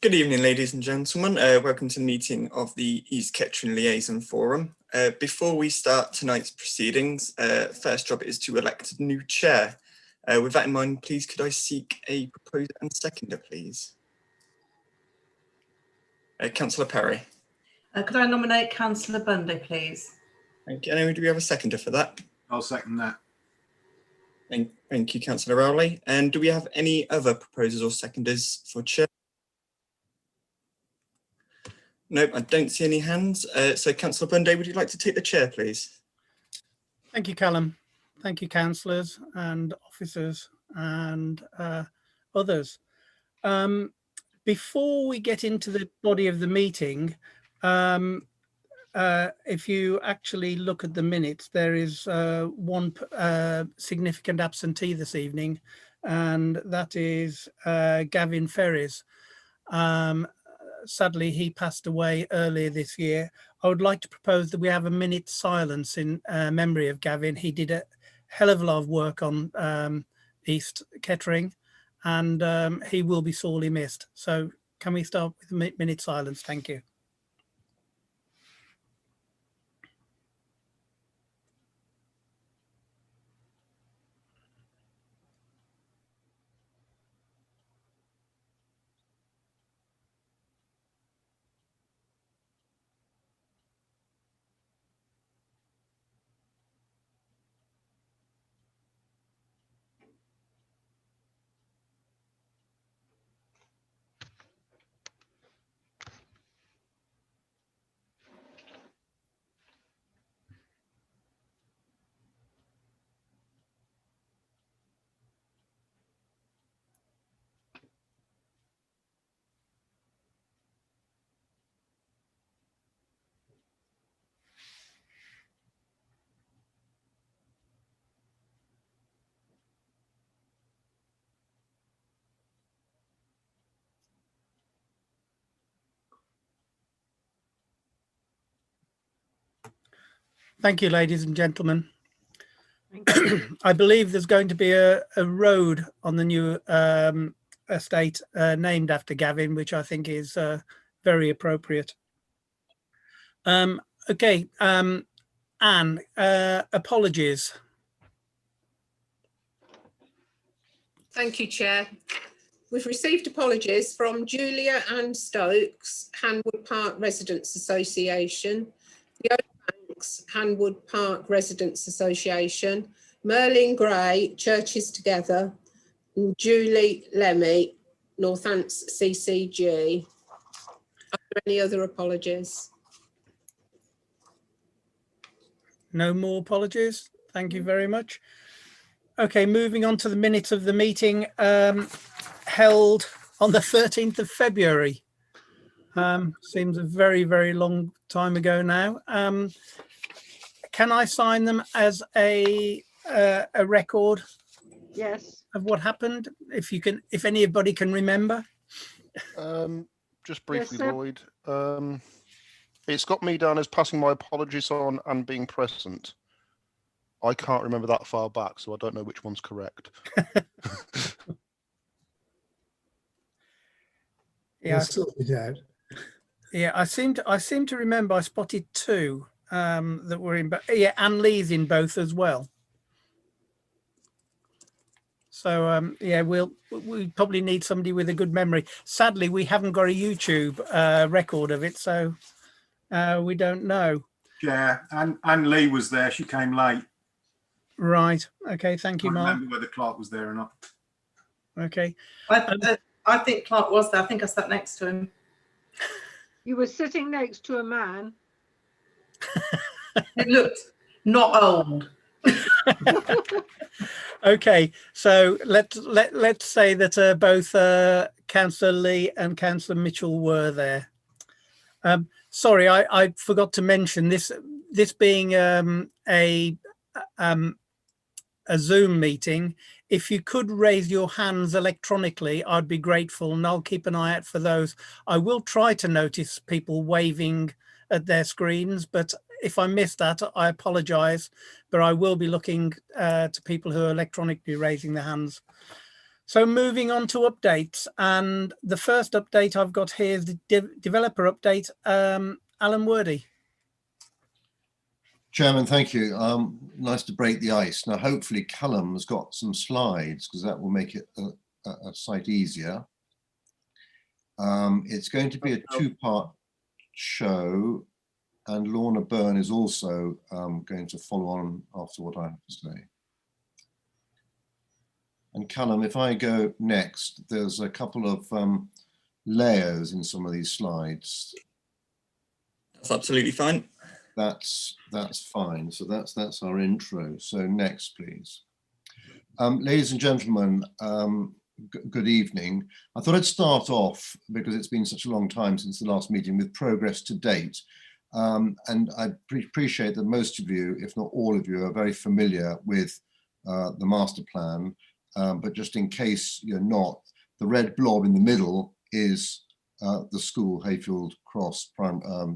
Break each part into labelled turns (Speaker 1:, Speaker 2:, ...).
Speaker 1: Good evening, ladies and gentlemen. Welcome to the meeting of the East Kettering Liaison Forum. Before we start tonight's proceedings, first job is to elect a new chair. With that in mind, please could I seek a proposer and seconder, please? Councillor Perry.
Speaker 2: Could I nominate Councillor Bundy, please?
Speaker 1: Thank you. And do we have a seconder for that?
Speaker 3: I'll second that.
Speaker 1: Thank you, Councillor Rowley. And do we have any other proposers or seconders for chair? Nope, I don't see any hands. So Councillor Bundy, would you like to take the chair, please?
Speaker 4: Thank you, Callum. Thank you, councillors and officers and others. Before we get into the body of the meeting, if you actually look at the minutes, there is one significant absentee this evening, and that is Gavin Ferris. Sadly, he passed away earlier this year. I would like to propose that we have a minute's silence in memory of Gavin. He did a hell of a lot of work on East Kettering, and he will be sorely missed. So can we start with a minute's silence? Thank you. Thank you, ladies and gentlemen. I believe there's going to be a road on the new estate named after Gavin, which I think is very appropriate. Okay, Anne, apologies.
Speaker 5: Thank you, Chair. We've received apologies from Julia Ann Stokes, Hanwood Park Residents Association, the Hanwood Park Residents Association, Merlin Gray, Churches Together, and Julie Lemmy, Northants CCG. Are there any other apologies?
Speaker 4: No more apologies. Thank you very much. Okay, moving on to the minutes of the meeting held on the 13th of February. Seems a very, very long time ago now. Can I sign them as a record?
Speaker 6: Yes.
Speaker 4: Of what happened, if you can, if anybody can remember?
Speaker 7: Just briefly,
Speaker 6: Yes,
Speaker 7: Lloyd. It's got me down as passing my apologies on and being present. I can't remember that far back, so I don't know which one's correct.
Speaker 4: Yeah,
Speaker 8: Yeah,
Speaker 4: I seem to remember I spotted two that were in, yeah, Anne Lee's in both as well. So yeah, we probably need somebody with a good memory. Sadly, we haven't got a YouTube record of it, so we don't know.
Speaker 3: Yeah, Anne Lee was there. She came late.
Speaker 4: Right. Okay. Thank you,
Speaker 3: I
Speaker 4: Mark.
Speaker 3: don't remember whether Clark was there or not.
Speaker 4: Okay.
Speaker 2: I think Clark was there. I think I sat next to him.
Speaker 6: You were sitting next to a man.
Speaker 2: It looked not old.
Speaker 4: Okay, so let's say that both Councillor Lee and Councillor Mitchell were there. Sorry, I forgot to mention this being a Zoom meeting. If you could raise your hands electronically, I'd be grateful, and I'll keep an eye out for those. I will try to notice people waving at their screens, but if I miss that, I apologise, but I will be looking to people who are electronically raising their hands. So moving on to updates, and the first update I've got here is the developer update. Alan Wordy.
Speaker 9: Chairman, thank you. Nice to break the ice. Now, hopefully Callum's got some slides because that will make it a sight easier. It's going to be a two-part show, and Lorna Byrne is also going to follow on after what I have to say. And Callum, if I go next, there's a couple of layers in some of these slides.
Speaker 1: That's absolutely fine.
Speaker 9: That's fine. So that's our intro. So next, please. Ladies and gentlemen, good evening. I thought I'd start off, because it's been such a long time since the last meeting, with progress to date. And I appreciate that most of you, if not all of you, are very familiar with the master plan. But just in case you're not, the red blob in the middle is the school, Hayfield Cross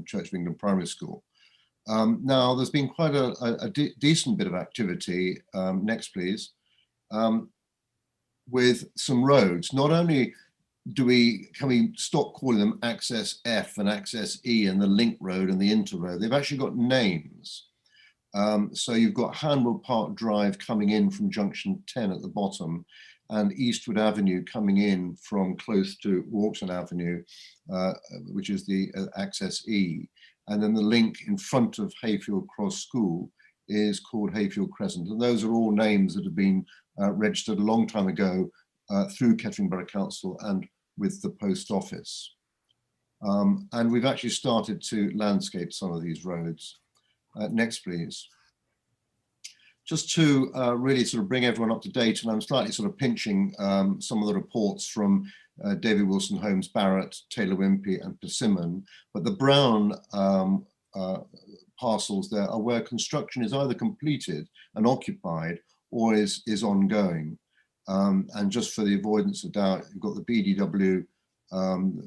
Speaker 9: Church of England Primary School. Now, there's been quite a decent bit of activity, next please, with some roads. Not only can we stop calling them Access F and Access E and the Link Road and the Inter Road, they've actually got names. So you've got Hanwell Park Drive coming in from junction 10 at the bottom, and Eastwood Avenue coming in from close to Walkson Avenue, which is the Access E. And then the link in front of Hayfield Cross School is called Hayfield Crescent. And those are all names that have been registered a long time ago through Kettering Borough Council and with the Post Office. And we've actually started to landscape some of these roads. Next, please. Just to really sort of bring everyone up to date, and I'm slightly sort of pinching some of the reports from David Wilson Holmes, Barrett, Taylor Wimpey and Persimmon, but the brown parcels there are where construction is either completed and occupied or is ongoing. And just for the avoidance of doubt, you've got the BDW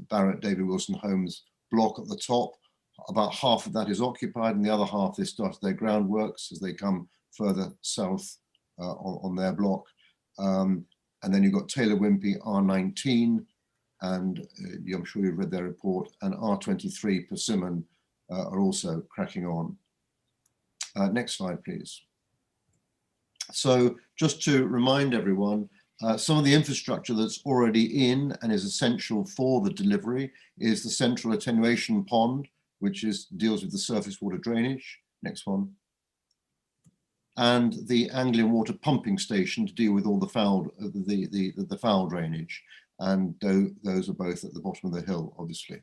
Speaker 9: Barrett, David Wilson Holmes block at the top. About half of that is occupied, and the other half they started their groundworks as they come further south on their block. And then you've got Taylor Wimpey R19, and I'm sure you've read their report, and R23 Persimmon are also cracking on. Next slide, please. So just to remind everyone, some of the infrastructure that's already in and is essential for the delivery is the central attenuation pond, which deals with the surface water drainage. Next one. And the Anglian water pumping station to deal with all the foul drainage. And those are both at the bottom of the hill, obviously.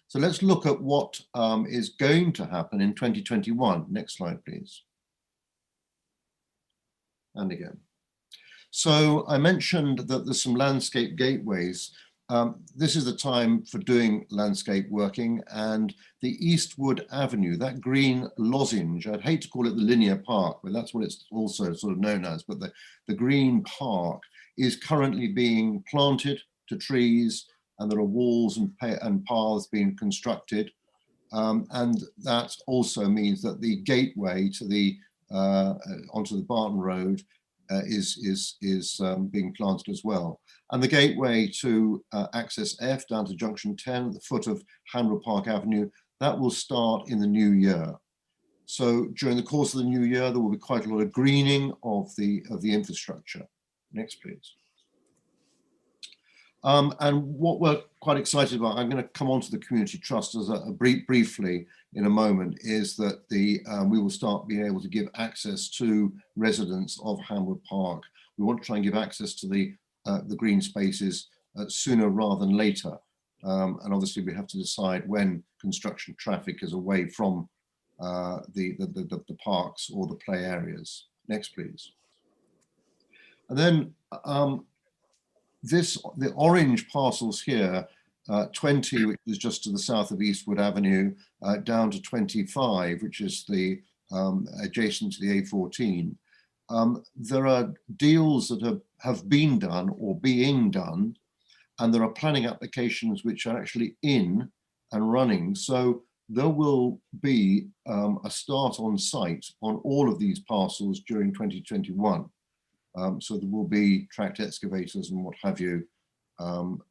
Speaker 9: So let's look at what is going to happen in 2021. Next slide, please. And again. So I mentioned that there's some landscape gateways. This is the time for doing landscape working, and the Eastwood Avenue, that green lozenge, I'd hate to call it the linear park, but that's what it's also sort of known as, but the green park is currently being planted to trees, and there are walls and paths being constructed. And that also means that the gateway to the onto the Barton Road is being planted as well. And the gateway to Access F down to junction 10 at the foot of Hanwell Park Avenue, that will start in the new year. So during the course of the new year, there will be quite a lot of greening of the infrastructure. Next, please. And what we're quite excited about, I'm going to come on to the community trust as briefly in a moment, is that we will start being able to give access to residents of Hanwell Park. We want to try and give access to the green spaces sooner rather than later. And obviously we have to decide when construction traffic is away from the parks or the play areas. Next, please. And then the orange parcels here, 20, which is just to the south of Eastwood Avenue, down to 25, which is the adjacent to the A14. There are deals that have been done or being done, and there are planning applications which are actually in and running. So there will be a start on site on all of these parcels during 2021. So there will be tracked excavators and what have you on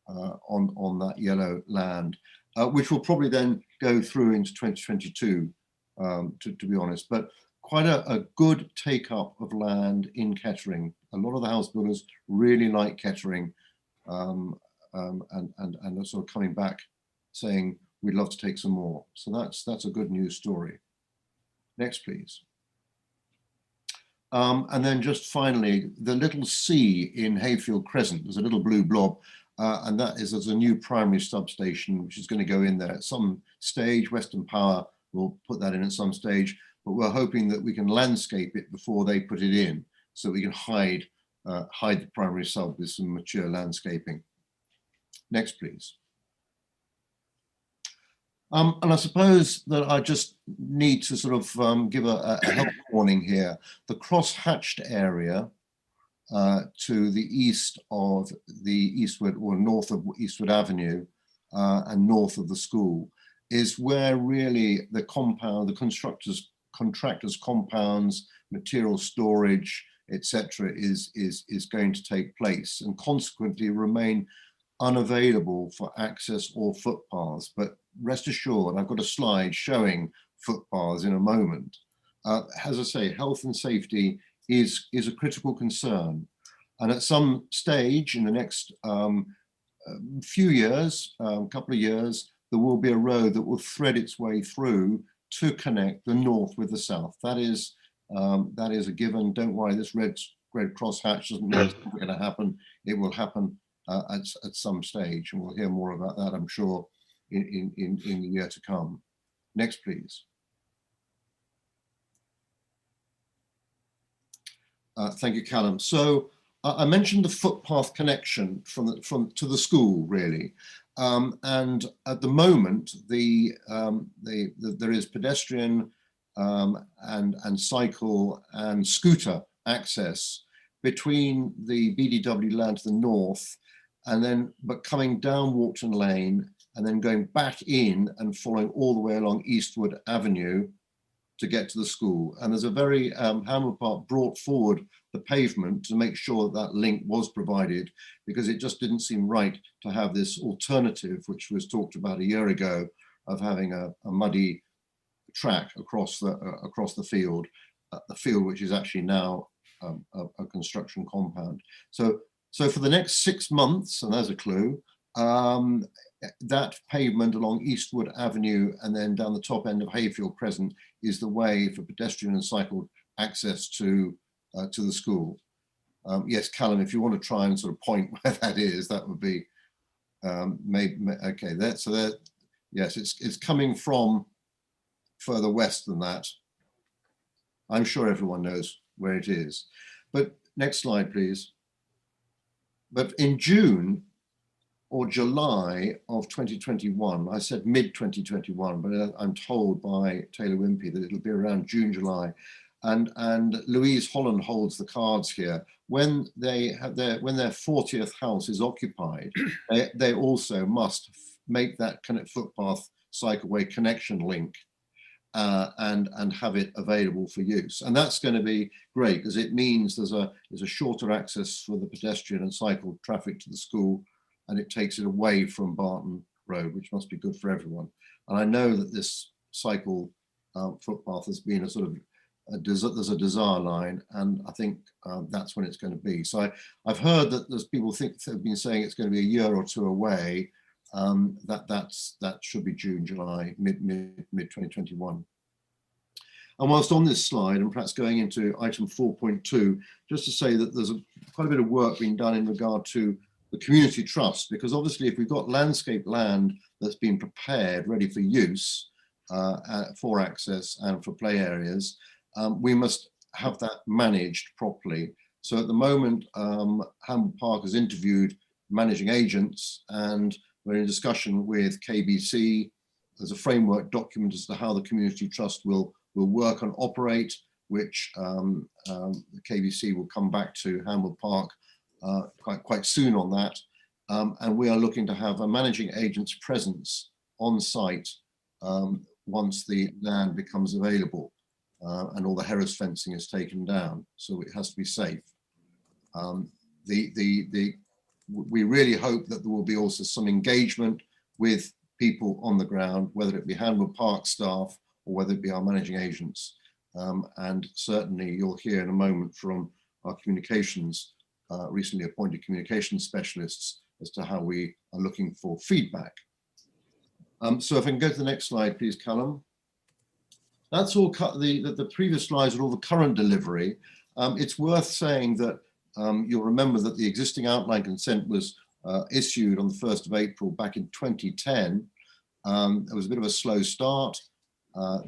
Speaker 9: that yellow land, which will probably then go through into 2022, to be honest. But quite a good take up of land in Kettering. A lot of the house builders really like Kettering, and are sort of coming back saying we'd love to take some more. So that's a good news story. Next, please. And then just finally, the little C in Hayfield Crescent, there's a little blue blob, and that is there's a new primary substation which is going to go in there at some stage. Western Power will put that in at some stage, but we're hoping that we can landscape it before they put it in, so we can hide the primary sub with some mature landscaping. Next, please. And I suppose that I just need to sort of give a health warning here. The cross-hatched area to the east of the Eastwood, or north of Eastwood Avenue and north of the school, is where really the compound, the contractors' compounds, material storage, etc., is going to take place, and consequently remain unavailable for access or footpaths. But rest assured, I've got a slide showing footpaths in a moment. As I say, health and safety is a critical concern. And at some stage in the next few years, couple of years, there will be a road that will thread its way through to connect the north with the south. That is a given. Don't worry, this red cross hatch doesn't mean it's never going to happen. It will happen at some stage, and we'll hear more about that, I'm sure, in the year to come. Next, please. Thank you, Callum. So I mentioned the footpath connection to the school, really, and at the moment there is pedestrian and cycle and scooter access between the BDW land to the north, and then but coming down Walkton Lane and then going back in and following all the way along Eastwood Avenue to get to the school. And there's a very, Hamwood Park brought forward the pavement to make sure that link was provided, because it just didn't seem right to have this alternative, which was talked about a year ago, of having a muddy track across the field which is actually now a construction compound. So for the next 6 months, and there's a clue, that pavement along Eastwood Avenue and then down the top end of Hayfield Crescent is the way for pedestrian and cycle access to the school. Yes, Callum, if you want to try and sort of point where that is, that would be okay. Yes, it's coming from further west than that. I'm sure everyone knows where it is. But next slide, please. But in June or July of 2021, I said mid-2021, but I'm told by Taylor Wimpey that it'll be around June, July. And Louise Holland holds the cards here. When their 40th house is occupied, they also must make that kind of footpath cycleway connection link and have it available for use. And that's going to be great, because it means there's a shorter access for the pedestrian and cycle traffic to the school, and it takes it away from Barton Road, which must be good for everyone. And I know that this cycle footpath has been a sort of there's a desire line, and I think that's when it's going to be. So I've heard that there's people have been saying it's going to be a year or two away. That should be June, July, mid 2021. And whilst on this slide, and perhaps going into item 4.2, just to say that there's quite a bit of work being done in regard to the community trust, because obviously if we've got landscape land that's been prepared, ready for use, for access and for play areas, we must have that managed properly. So at the moment, Hamwood Park has interviewed managing agents, and we're in discussion with KBC. There's a framework document as to how the community trust will work and operate, which the KBC will come back to Hamwood Park quite soon on that. And we are looking to have a managing agent's presence on site once the land becomes available and all the Harris fencing is taken down. So it has to be safe. We really hope that there will be also some engagement with people on the ground, whether it be Hanwood Park staff or whether it be our managing agents. And certainly you'll hear in a moment from our communications, recently appointed communications specialists as to how we are looking for feedback. So if I can go to the next slide, please, Callum. That's all the previous slides are all the current delivery. It's worth saying that you'll remember that the existing outline consent was issued on the 1st of April back in 2010. It was a bit of a slow start.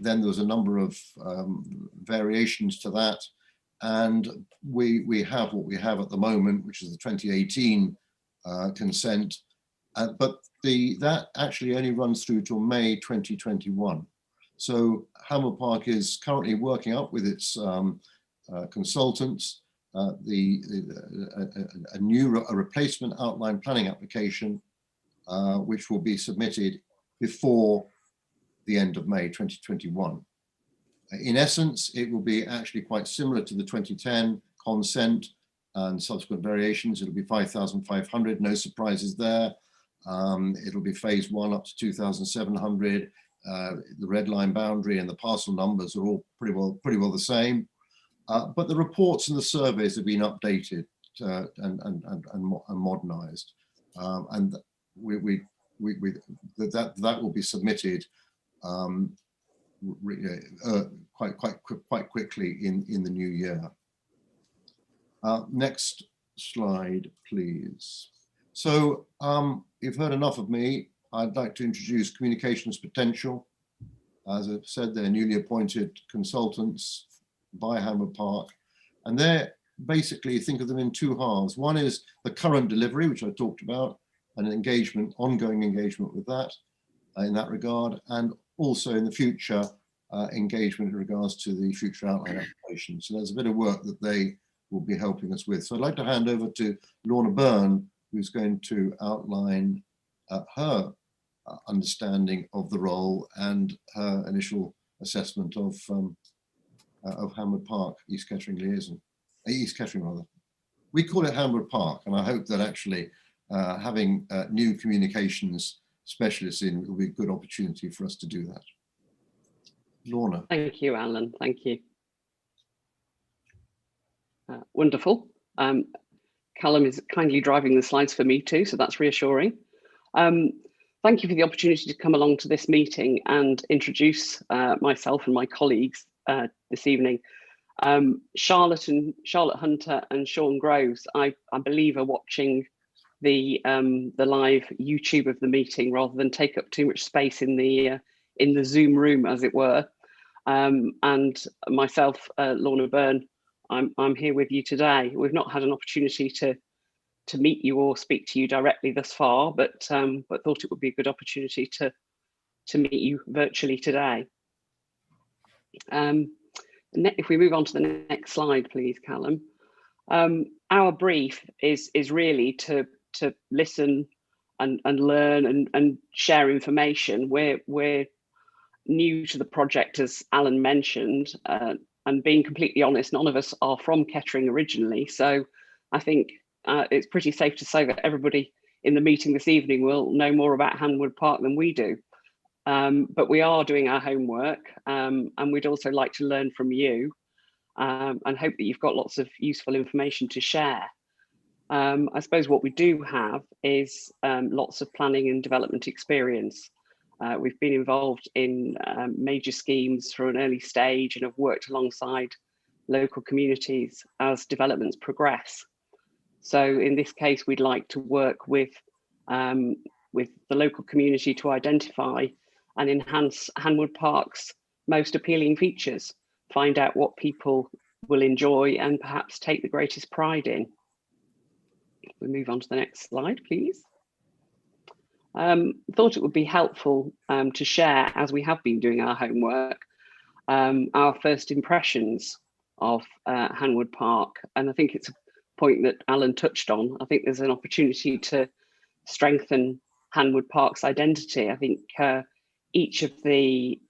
Speaker 9: Then there was a number of variations to that. And we have what we have at the moment, which is the 2018 consent. But that actually only runs through till May 2021. So Hanwood Park is currently working up with its consultants a replacement outline planning application, which will be submitted before the end of May 2021. In essence, it will be actually quite similar to the 2010 consent and subsequent variations. It'll be 5,500, no surprises there. It'll be phase 1 up to 2,700. The red line boundary and the parcel numbers are all pretty well the same. But the reports and the surveys have been updated and modernized. And that will be submitted quite quickly in the new year. Next slide, please. So you've heard enough of me. I'd like to introduce Communications Potential. As I've said, they're newly appointed consultants by Hanwood Park, and they're basically, think of them in two halves. One is the current delivery, which I talked about, and an engagement, ongoing engagement with that in that regard, and also in the future engagement in regards to the future outline application. So there's a bit of work that they will be helping us with. So I'd like to hand over to Lorna Byrne, who's going to outline her understanding of the role and her initial assessment of Hanwood Park, East Kettering Liaison, East Kettering rather. We call it Hanwood Park, and I hope that actually having new communications specialists in will be a good opportunity for us to do that. Lorna.
Speaker 10: Thank you, Alan. Thank you. Wonderful. Callum is kindly driving the slides for me too, so that's reassuring. Thank you for the opportunity to come along to this meeting and introduce myself and my colleagues this evening. Charlotte Hunter and Sean Groves, I believe, are watching the live YouTube of the meeting rather than take up too much space in the Zoom room, as it were. And myself, Lorna Byrne, I'm here with you today. We've not had an opportunity to meet you or speak to you directly thus far, but thought it would be a good opportunity to meet you virtually today. If we move on to the next slide, please, Callum. Our brief is really to listen and learn and share information. We're new to the project, as Alan mentioned, and being completely honest, none of us are from Kettering originally. So I think it's pretty safe to say that everybody in the meeting this evening will know more about Hanwood Park than we do. But we are doing our homework, and we'd also like to learn from you and hope that you've got lots of useful information to share. I suppose what we do have is lots of planning and development experience. We've been involved in major schemes from an early stage and have worked alongside local communities as developments progress. So in this case, we'd like to work with the local community to identify and enhance Hanwood Park's most appealing features, find out what people will enjoy and perhaps take the greatest pride in. We move on to the next slide, please. Thought it would be helpful to share, as we have been doing our homework, our first impressions of Hanwood Park. And I think it's a point that Alan touched on. I think there's an opportunity to strengthen Hanwood Park's identity. I think each of the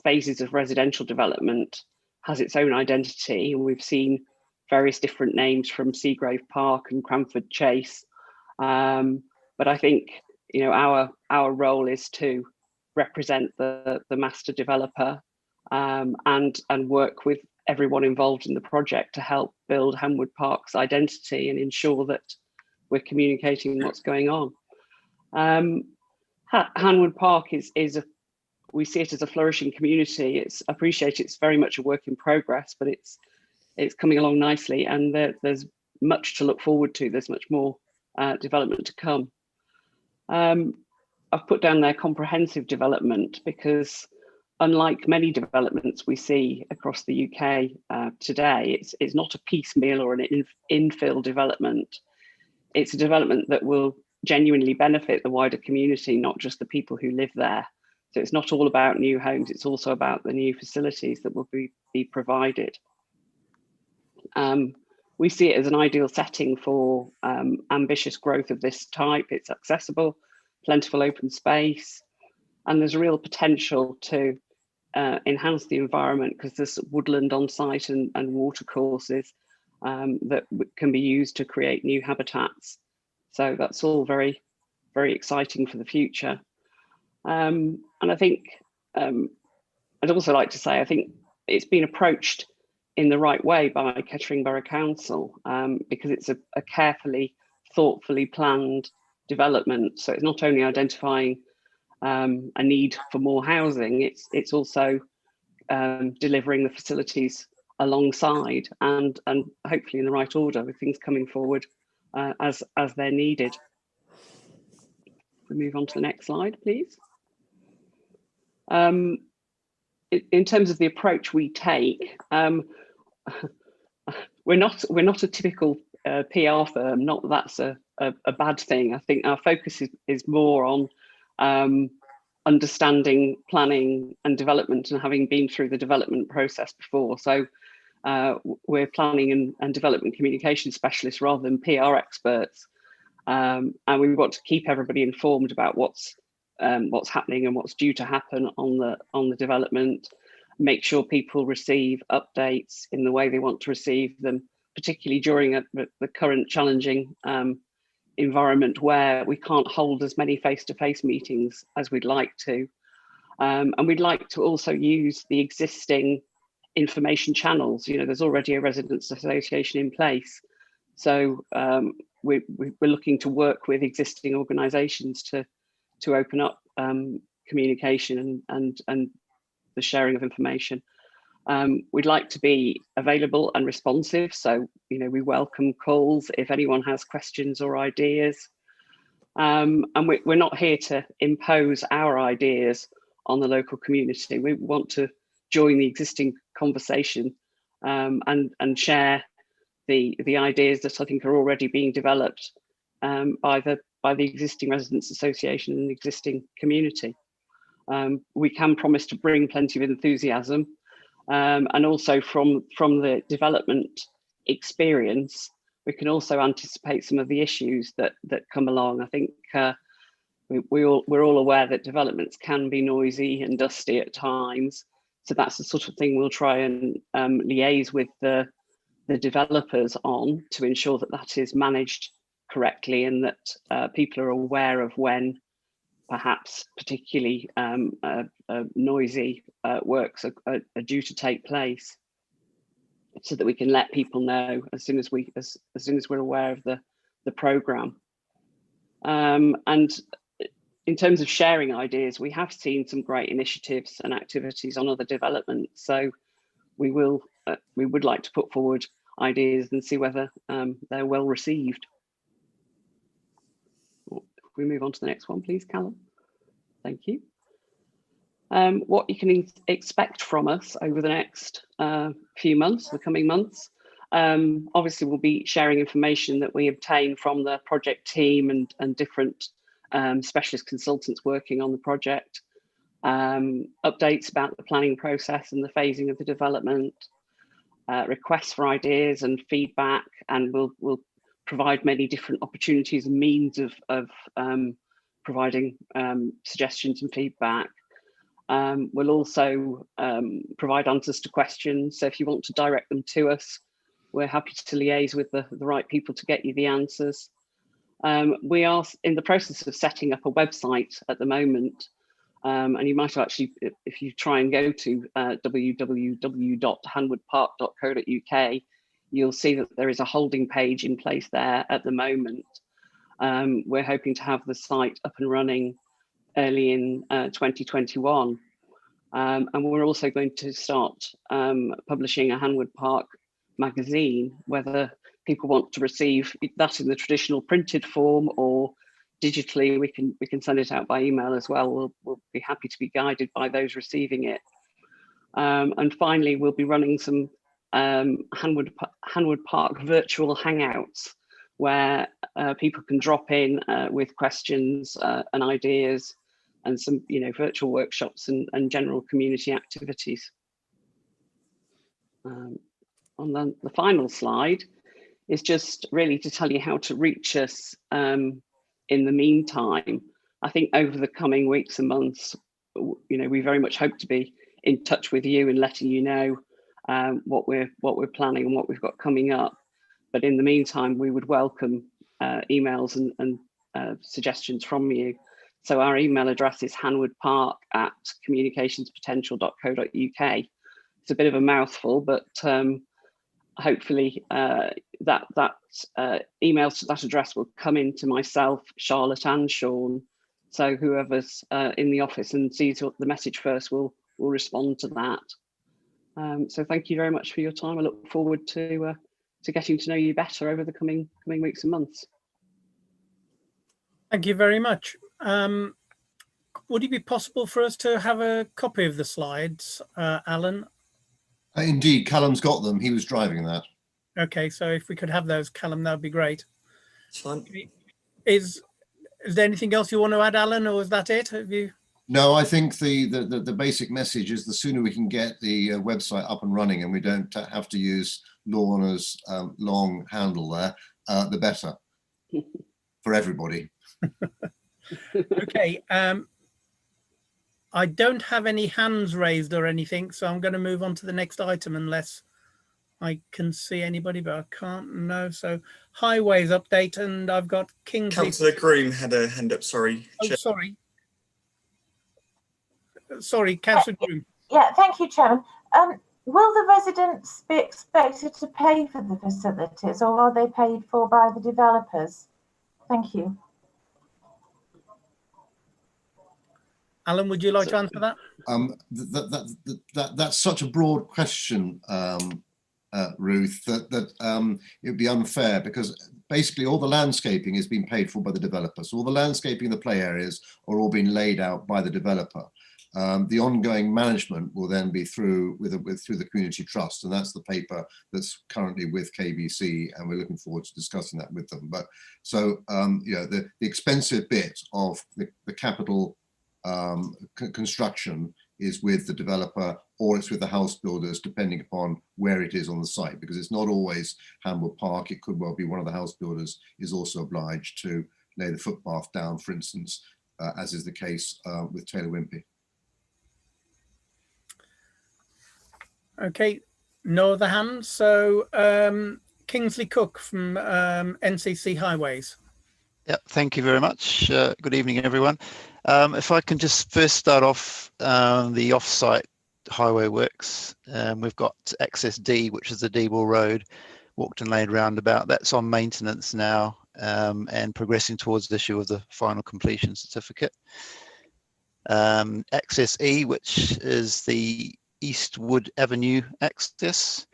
Speaker 10: phases of residential development has its own identity, and we've seen various different names from Seagrave Park and Cranford Chase. But I think, you know, our role is to represent the master developer and work with everyone involved in the project to help build Henwood Park's identity and ensure that we're communicating what's going on. Henwood Park is we see it as a flourishing community. I appreciate it's very much a work in progress, but it's coming along nicely, and there's much to look forward to. There's much more development to come. I've put down there comprehensive development because, unlike many developments we see across the UK today, it's not a piecemeal or an infill development. It's a development that will genuinely benefit the wider community, not just the people who live there. So it's not all about new homes, it's also about the new facilities that will be provided. We see it as an ideal setting for ambitious growth of this type. It's accessible, plentiful open space, and there's a real potential to enhance the environment because there's woodland on site and water courses that can be used to create new habitats. So that's all very, very exciting for the future. And I think I'd also like to say, I think it's been approached in the right way by Kettering Borough Council because it's a carefully, thoughtfully planned development. So it's not only identifying a need for more housing, it's also delivering the facilities alongside and hopefully in the right order, with things coming forward as they're needed. We move on to the next slide, please. In terms of the approach we take, we're not a typical PR firm. Not that that's a bad thing. I think our focus is more on understanding planning and development and having been through the development process before. So we're planning and development communication specialists rather than PR experts. And we want to keep everybody informed about what's happening and what's due to happen on the development. Make sure people receive updates in the way they want to receive them, particularly during the current challenging environment where we can't hold as many face-to-face meetings as we'd like to. And we'd like to also use the existing information channels. You know, there's already a residents association in place. So we're looking to work with existing organisations to open up communication and the sharing of information. We'd like to be available and responsive. So, you know, we welcome calls if anyone has questions or ideas. And we're not here to impose our ideas on the local community. We want to join the existing conversation and share the ideas that I think are already being developed by the existing residents association and the existing community. We can promise to bring plenty of enthusiasm and also from the development experience, we can also anticipate some of the issues that come along. I think we're all aware that developments can be noisy and dusty at times. So that's the sort of thing we'll try and liaise with the developers on to ensure that that is managed correctly and that people are aware of when perhaps particularly noisy works are due to take place, so that we can let people know as soon as we're aware of the programme. And in terms of sharing ideas, we have seen some great initiatives and activities on other developments. So we would like to put forward ideas and see whether they're well received. If we move on to the next one, please, Callum. Thank you. What you can expect from us over the next few months, the coming months. Obviously, we'll be sharing information that we obtain from the project team and different specialist consultants working on the project, updates about the planning process and the phasing of the development, requests for ideas and feedback, and we'll provide many different opportunities and means of providing suggestions and feedback. We'll also provide answers to questions. So if you want to direct them to us, we're happy to liaise with the right people to get you the answers. We are in the process of setting up a website at the moment, and you might actually, if you try and go to www.hanwoodpark.co.uk, you'll see that there is a holding page in place there at the moment. We're hoping to have the site up and running early in 2021. And we're also going to start publishing a Hanwood Park magazine, whether people want to receive that in the traditional printed form or digitally, we can send it out by email as well. We'll be happy to be guided by those receiving it. And finally, we'll be running some Hanwood Park virtual hangouts where people can drop in with questions and ideas, and some virtual workshops and general community activities. On the final slide is just really to tell you how to reach us in the meantime. I think over the coming weeks and months, we very much hope to be in touch with you and letting you know what we're planning and what we've got coming up. But in the meantime, we would welcome emails and suggestions from you. So our email address is hanwoodpark@communicationspotential.co.uk. It's a bit of a mouthful, but hopefully that emails to that address will come into myself, Charlotte and Sean. So whoever's in the office and sees the message first will respond to that. So thank you very much for your time. I look forward to getting to know you better over the coming weeks and months.
Speaker 4: Thank you very much. Would it be possible for us to have a copy of the slides, Alan?
Speaker 9: Indeed, Callum's got them. He was driving that.
Speaker 4: Okay, so if we could have those, Callum, that would be great.
Speaker 1: It's fine.
Speaker 4: Is there anything else you want to add, Alan, or is that it? Have you?
Speaker 9: No, I think the basic message is the sooner we can get the website up and running and we don't have to use Lorna's long handle there, the better for everybody.
Speaker 4: Okay. I don't have any hands raised or anything, so I'm going to move on to the next item unless I can see anybody, but I can't. No. So highways update, and I've got Kingsley.
Speaker 1: Councillor Groom had a hand up. Sorry.
Speaker 4: Oh,
Speaker 1: Chair.
Speaker 4: sorry. Sorry, Councillor Groom.
Speaker 11: Yeah, thank you, Chairman. Will the residents be expected to pay for the facilities, or are they paid for by the developers? Thank you.
Speaker 4: Alan, would you like to answer that?
Speaker 9: That's such a broad question, Ruth, that it would be unfair, because basically all the landscaping is being paid for by the developer. So all the landscaping in the play areas are all being laid out by the developer. The ongoing management will then be through the community trust, and that's the paper that's currently with KBC, and we're looking forward to discussing that with them. But so the expensive bit of the capital construction is with the developer, or it's with the house builders, depending upon where it is on the site, because it's not always Hanwood Park. It could well be one of the house builders is also obliged to lay the footpath down, for instance, as is the case with Taylor Wimpey.
Speaker 4: Okay, no other hands. So Kingsley Cook from NCC Highways.
Speaker 12: Yeah, thank you very much. Good evening, everyone. If I can just first start off the off-site highway works. We've got Access D, which is the Deeble Road, Walkden Lane roundabout. That's on maintenance now and progressing towards the issue of the final completion certificate. Access E, which is the Eastwood Avenue access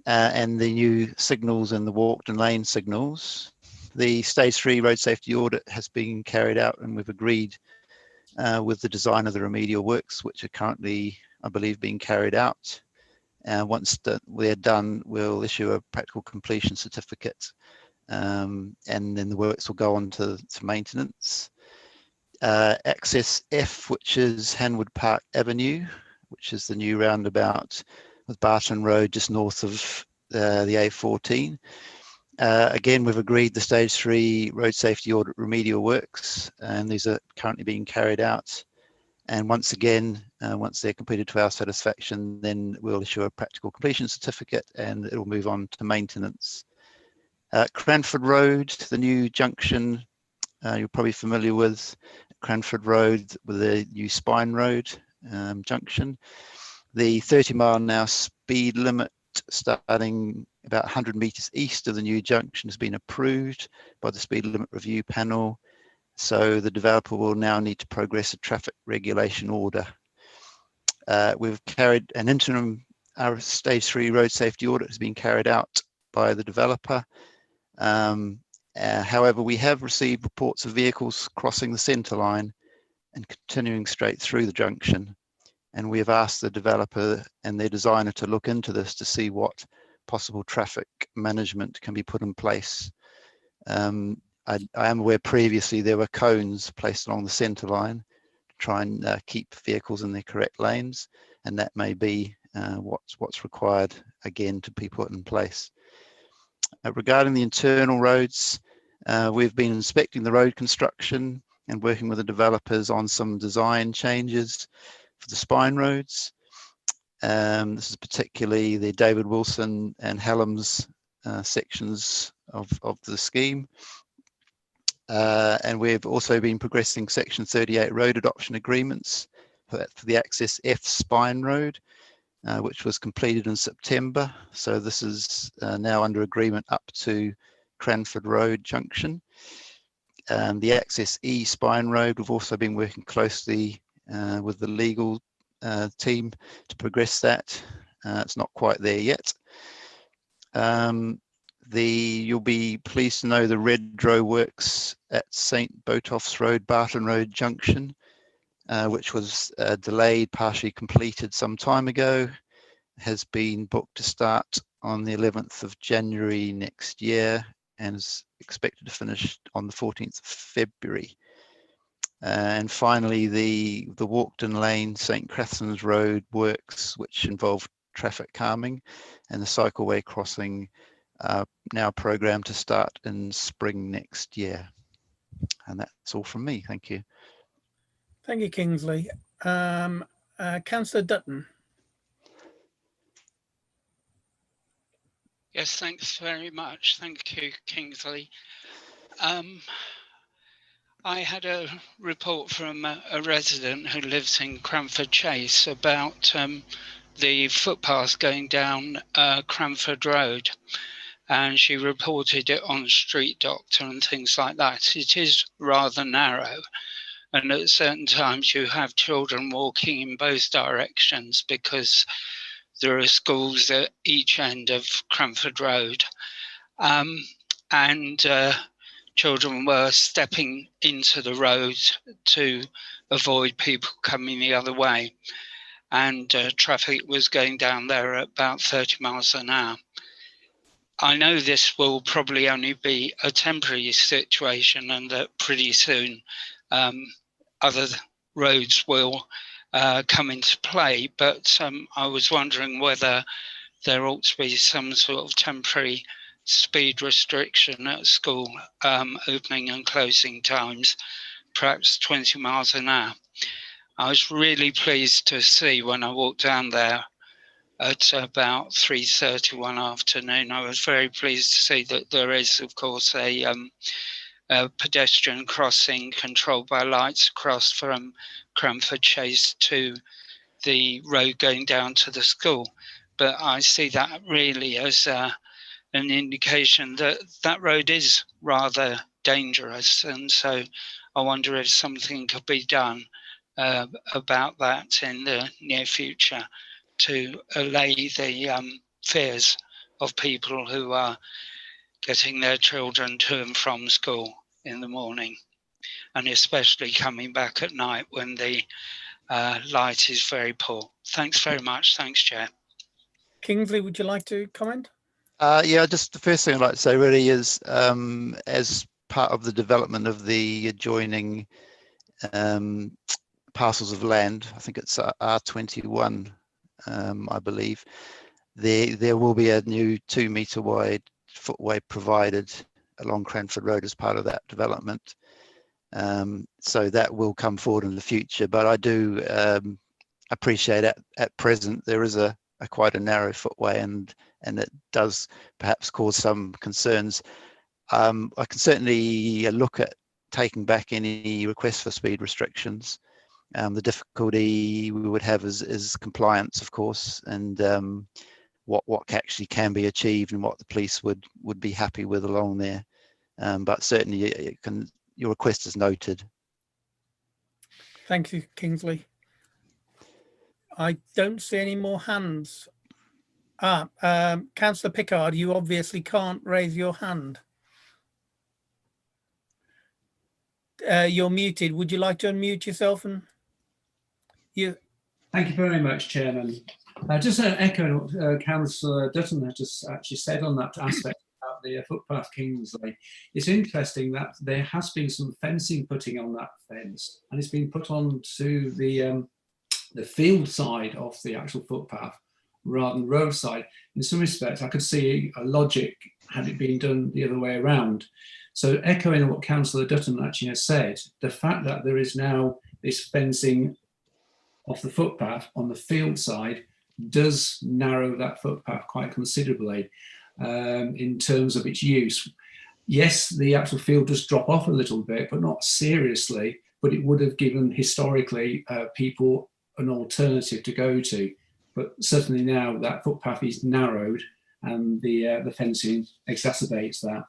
Speaker 12: and the new signals and the Walkden Lane signals. The stage 3 road safety audit has been carried out, and we've agreed with the design of the remedial works, which are currently, I believe, being carried out. Once they're done, we'll issue a practical completion certificate, and then the works will go on to maintenance. Access F, which is Hanwood Park Avenue, which is the new roundabout with Barton Road just north of the A14. Again, we've agreed the stage 3 road safety audit remedial works, and these are currently being carried out. And once again, once they're completed to our satisfaction, then we'll issue a practical completion certificate and it will move on to maintenance. Cranford Road, the new junction, you're probably familiar with Cranford Road with the new Spine Road junction. The 30-mile-an-hour speed limit starting about 100 metres east of the new junction has been approved by the speed limit review panel. So the developer will now need to progress a traffic regulation order. We've carried an interim, our stage 3 road safety audit has been carried out by the developer. However, we have received reports of vehicles crossing the centre line and continuing straight through the junction. And we have asked the developer and their designer to look into this to see what possible traffic management can be put in place. I am aware previously there were cones placed along the centre line to try and keep vehicles in their correct lanes, and that may be what's required again to be put in place. Regarding the internal roads, we've been inspecting the road construction and working with the developers on some design changes for the spine roads. This is particularly the David Wilson and Hallam's sections of the scheme. And we've also been progressing Section 38 road adoption agreements for the Access F Spine Road, which was completed in September. So this is now under agreement up to Cranford Road Junction. The Access E Spine Road, we've also been working closely with the legal team to progress that. It's not quite there yet. You'll be pleased to know the Redrow works at St Botolph's Road, Barton Road Junction, which was delayed, partially completed some time ago, has been booked to start on the 11th of January next year and is expected to finish on the 14th of February. And finally, the Walkden Lane, St Catherine's Road works, which involve traffic calming, and the cycleway crossing now programmed to start in spring next year. And that's all from me. Thank you.
Speaker 4: Thank you, Kingsley. Councillor Dutton.
Speaker 13: Yes, thanks very much. Thank you, Kingsley. I had a report from a resident who lives in Cranford Chase about the footpath going down Cranford Road, and she reported it on Street Doctor and things like that. It is rather narrow, and at certain times you have children walking in both directions because there are schools at each end of Cranford Road, and children were stepping into the road to avoid people coming the other way, and traffic was going down there at about 30 miles an hour. I know this will probably only be a temporary situation and that pretty soon other roads will come into play, but I was wondering whether there ought to be some sort of temporary speed restriction at school opening and closing times, perhaps 20 miles an hour. I was really pleased to see when I walked down there at about 3:30 one afternoon. I was very pleased to see that there is, of course, a pedestrian crossing controlled by lights across from Cranford Chase to the road going down to the school. But I see that really as an indication that that road is rather dangerous, and so I wonder if something could be done about that in the near future to allay the fears of people who are getting their children to and from school in the morning, and especially coming back at night when the light is very poor. Thanks very much. Thanks, Chair.
Speaker 4: Kingsley, would you like to comment?
Speaker 12: Yeah, just the first thing I'd like to say really is as part of the development of the adjoining parcels of land, I think it's R21, I believe, there will be a new 2 metre wide footway provided along Cranford Road as part of that development. So that will come forward in the future, but I do appreciate at present there is a quite a narrow footway, and it does perhaps cause some concerns. I can certainly look at taking back any requests for speed restrictions. The difficulty we would have is compliance, of course, and what actually can be achieved and what the police would be happy with along there. But certainly your request is noted.
Speaker 4: Thank you, Kingsley. I don't see any more hands. Councillor Pickard, you obviously can't raise your hand. You're muted. Would you like to unmute yourself? And you.
Speaker 8: Thank you very much, Chairman. Just to echo what Councillor Dutton has just actually said on that aspect about the footpath, Kingsley. It's interesting that there has been some fencing putting on that fence, and it's been put on to the field side of the actual footpath rather than roadside. In some respects, I could see a logic had it been done the other way around. So echoing what Councillor Dutton actually has said, the fact that there is now this fencing off the footpath on the field side does narrow that footpath quite considerably in terms of its use. Yes, the actual field does drop off a little bit, but not seriously, but it would have given historically people an alternative to go to. But certainly now that footpath is narrowed and the fencing exacerbates that.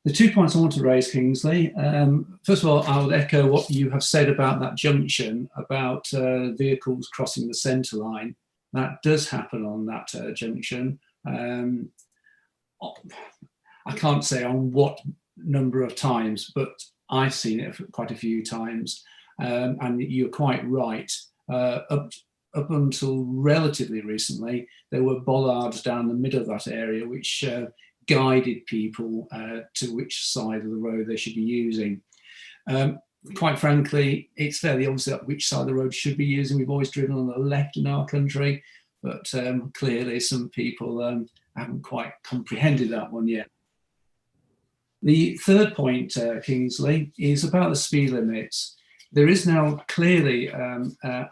Speaker 8: The 2 points I want to raise, Kingsley. First of all, I would echo what you have said about that junction, about vehicles crossing the centre line. That does happen on that junction. I can't say on what number of times, but I've seen it quite a few times. And you're quite right. Up until relatively recently, there were bollards down the middle of that area, which guided people to which side of the road they should be using. Quite frankly, it's fairly obvious that which side of the road should be using. We've always driven on the left in our country, but clearly some people haven't quite comprehended that one yet. The third point, Kingsley, is about the speed limits. There is now clearly,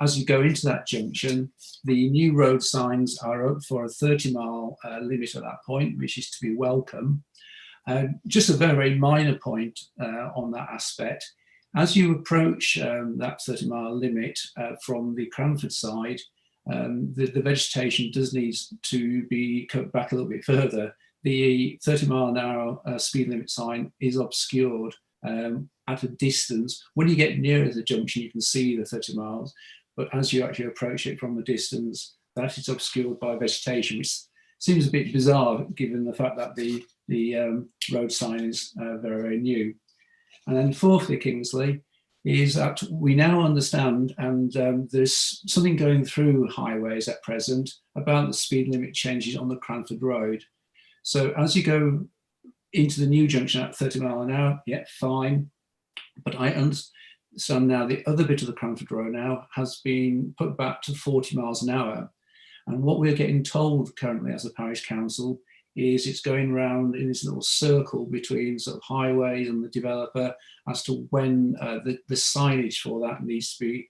Speaker 8: as you go into that junction, the new road signs are up for a 30-mile limit at that point, which is to be welcome. Just a very minor point on that aspect. As you approach that 30-mile limit from the Cranford side, the vegetation does need to be cut back a little bit further. The 30-mile-an-hour speed limit sign is obscured at a distance. When you get nearer the junction, you can see the 30 miles, but as you actually approach it from a distance, that is obscured by vegetation, which seems a bit bizarre given the fact that the road sign is very, very new. And then fourthly, Kingsley, is that we now understand, and there's something going through highways at present about the speed limit changes on the Cranford Road. So as you go into the new junction at 30 mile an hour, yeah, fine. But I understand now the other bit of the Cranford Road now has been put back to 40 miles an hour. And what we're getting told currently as a parish council is it's going around in this little circle between sort of highways and the developer as to when the signage for that needs to be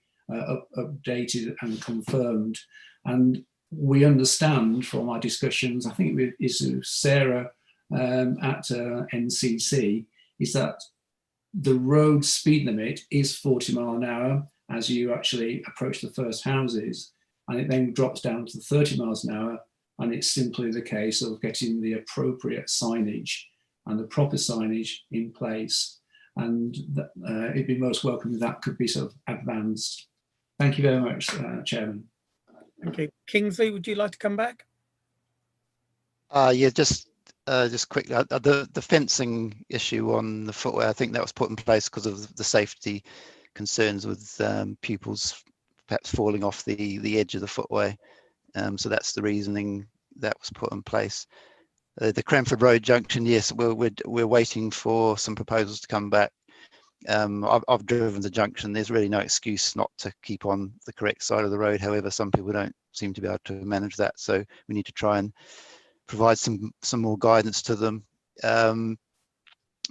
Speaker 8: updated and confirmed. And we understand from our discussions, I think it is Sarah at NCC, is that the road speed limit is 40 mile an hour as you actually approach the first houses, and it then drops down to 30 miles an hour, and it's simply the case of getting the appropriate signage and the proper signage in place, and it'd be most welcome if that could be sort of advanced. Thank you very much, Chairman.
Speaker 4: Okay, Kingsley, would you like to come back?
Speaker 12: Yeah, just quickly, the fencing issue on the footway, I think that was put in place because of the safety concerns with pupils perhaps falling off the edge of the footway. So that's the reasoning that was put in place. The Cranford Road junction, yes, we're waiting for some proposals to come back. I've driven the junction. There's really no excuse not to keep on the correct side of the road. However, some people don't seem to be able to manage that. So we need to try and provide some more guidance to them.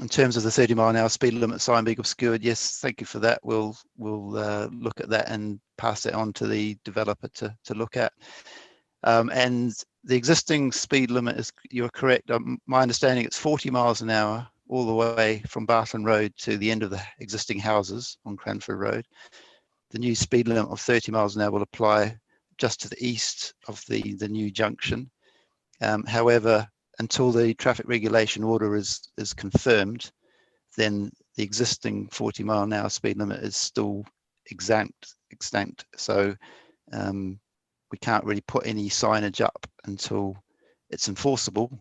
Speaker 12: In terms of the 30-mile-an-hour speed limit sign being obscured, yes, thank you for that. We'll look at that and pass it on to the developer to look at. And the existing speed limit is, you're correct. My understanding, it's 40 miles an hour all the way from Barton Road to the end of the existing houses on Cranford Road. The new speed limit of 30 miles an hour will apply just to the east of the new junction. However, until the traffic regulation order is confirmed, then the existing 40 mile an hour speed limit is still extant. So we can't really put any signage up until it's enforceable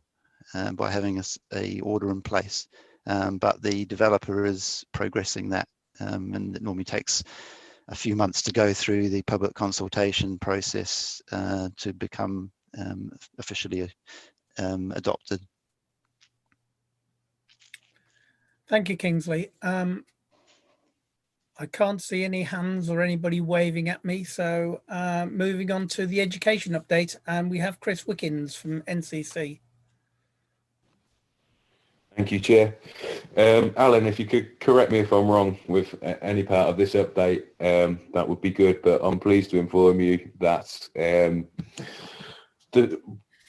Speaker 12: by having a order in place. But the developer is progressing that, and it normally takes a few months to go through the public consultation process to become officially adopted.
Speaker 4: Thank you, Kingsley. I can't see any hands or anybody waving at me, so moving on to the education update, and we have Chris Wickens from NCC.
Speaker 14: Thank you, Chair. Alan, if you could correct me if I'm wrong with any part of this update, that would be good, but I'm pleased to inform you that the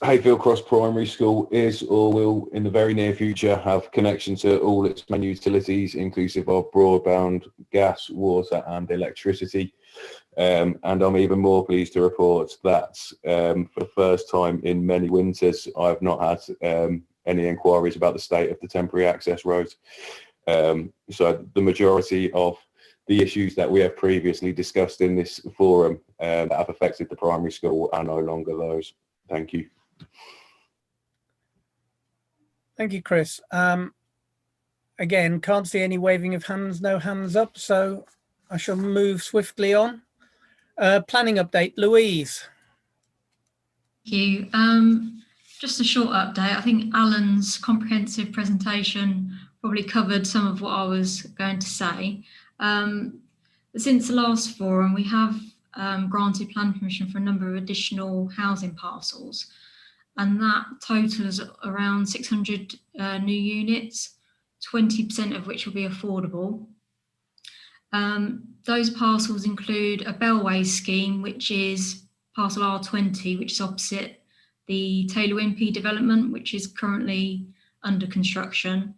Speaker 14: Hayfield Cross Primary School is or will in the very near future have connection to all its main utilities, inclusive of broadband, gas, water and electricity. And I'm even more pleased to report that for the first time in many winters, I've not had any inquiries about the state of the temporary access roads. So the majority of the issues that we have previously discussed in this forum that have affected the primary school are no longer those. Thank you.
Speaker 4: Thank you, Chris. Again, can't see any waving of hands, no hands up, so I shall move swiftly on. Planning update, Louise.
Speaker 15: Thank you. Just a short update. I think Alan's comprehensive presentation probably covered some of what I was going to say. Since the last forum, we have granted planning permission for a number of additional housing parcels, and that totals around 600 new units, 20% of which will be affordable. Those parcels include a Bellway scheme, which is parcel R20, which is opposite the Taylor Wimpey development, which is currently under construction.